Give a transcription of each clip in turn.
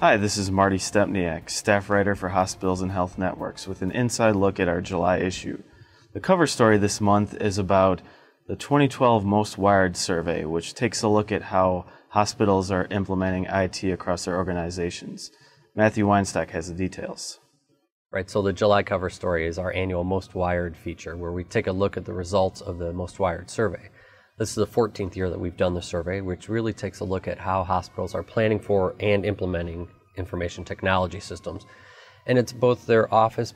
Hi, this is Marty Stepniak, staff writer for Hospitals and Health Networks, with an inside look at our July issue. The cover story this month is about the 2012 Most Wired survey, which takes a look at how hospitals are implementing IT across their organizations. Matthew Weinstock has the details. Right, so the July cover story is our annual Most Wired feature, where we take a look at the results of the Most Wired survey. This is the 14th year that we've done the survey, which really takes a look at how hospitals are planning for and implementing information technology systems. And it's both their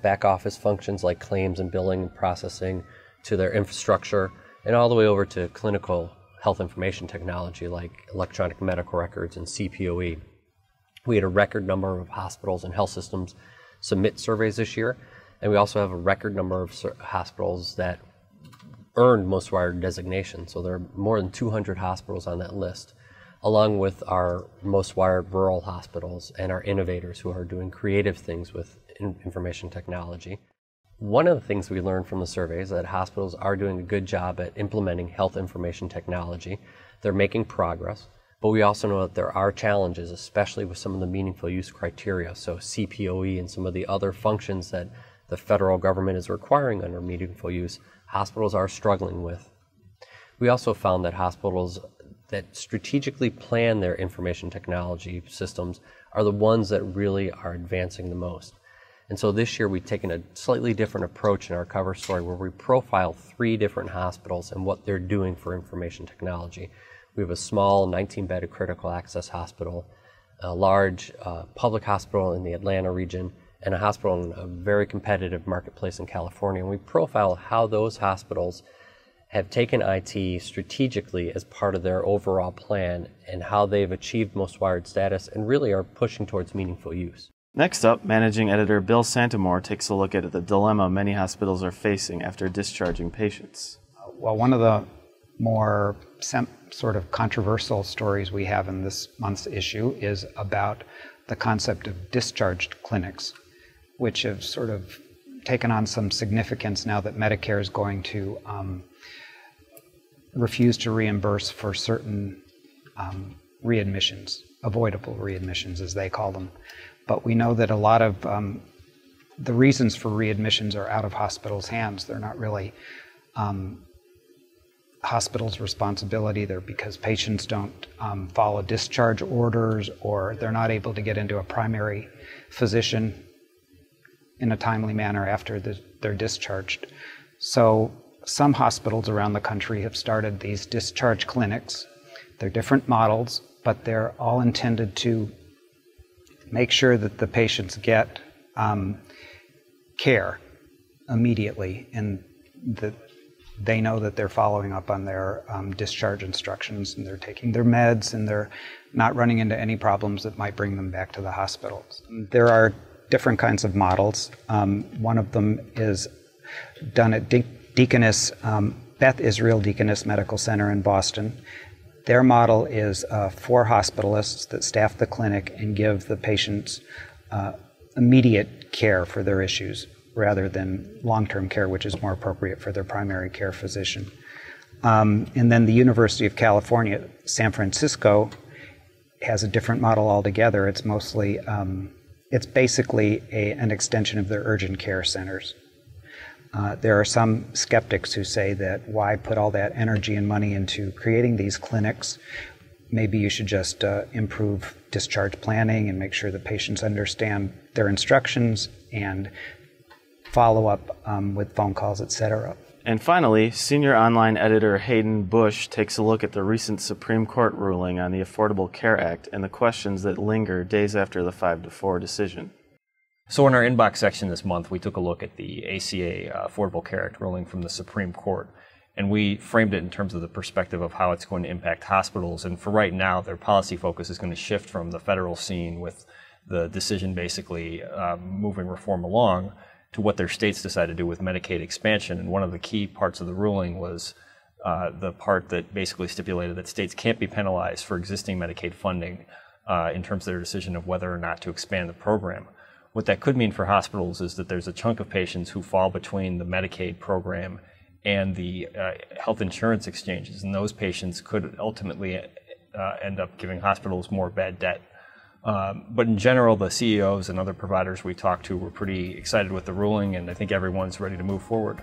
back office functions like claims and billing and processing, to their infrastructure, and all the way over to clinical health information technology like electronic medical records and CPOE. We had a record number of hospitals and health systems submit surveys this year, and we also have a record number of hospitals that earned Most Wired designation. So there are more than 200 hospitals on that list, along with our Most Wired rural hospitals and our innovators who are doing creative things with information technology. One of the things we learned from the survey is that hospitals are doing a good job at implementing health information technology. They're making progress, but we also know that there are challenges, especially with some of the meaningful use criteria, so CPOE and some of the other functions that the federal government is requiring under meaningful use, hospitals are struggling with. We also found that hospitals that strategically plan their information technology systems are the ones that really are advancing the most. And so this year we've taken a slightly different approach in our cover story, where we profile 3 different hospitals and what they're doing for information technology. We have a small 19-bedded critical access hospital, a large public hospital in the Atlanta region, and a hospital in a very competitive marketplace in California. And we profile how those hospitals have taken IT strategically as part of their overall plan and how they've achieved Most Wired status and really are pushing towards meaningful use. Next up, managing editor Bill Santamore takes a look at the dilemma many hospitals are facing after discharging patients. Well, one of the more sort of controversial stories we have in this month's issue is about the concept of discharged clinics, which have sort of taken on some significance now that Medicare is going to refuse to reimburse for certain readmissions, avoidable readmissions as they call them. But we know that a lot of the reasons for readmissions are out of hospitals' hands. They're not really hospitals' responsibility. They're because patients don't follow discharge orders, or they're not able to get into a primary physician in a timely manner after they're discharged. So some hospitals around the country have started these discharge clinics. They're different models, but they're all intended to make sure that the patients get care immediately, and that they know that they're following up on their discharge instructions, and they're taking their meds, and they're not running into any problems that might bring them back to the hospitals. There are different kinds of models. One of them is done at Beth Israel Deaconess Medical Center in Boston. Their model is 4 hospitalists that staff the clinic and give the patients immediate care for their issues, rather than long-term care, which is more appropriate for their primary care physician. And then the University of California, San Francisco, has a different model altogether. It's mostly, it's basically an extension of their urgent care centers. There are some skeptics who say that why put all that energy and money into creating these clinics? Maybe you should just improve discharge planning and make sure that patients understand their instructions and follow up with phone calls, etc. And finally, senior online editor Hayden Bush takes a look at the recent Supreme Court ruling on the Affordable Care Act and the questions that linger days after the 5-4 decision. So in our inbox section this month, we took a look at the ACA Affordable Care Act ruling from the Supreme Court, and we framed it in terms of the perspective of how it's going to impact hospitals. And for right now, their policy focus is going to shift from the federal scene, with the decision basically moving reform along, to what their states decide to do with Medicaid expansion. And one of the key parts of the ruling was the part that basically stipulated that states can't be penalized for existing Medicaid funding in terms of their decision of whether or not to expand the program. What that could mean for hospitals is that there's a chunk of patients who fall between the Medicaid program and the health insurance exchanges, and those patients could ultimately end up giving hospitals more bad debt. But in general, the CEOs and other providers we talked to were pretty excited with the ruling, and I think everyone's ready to move forward.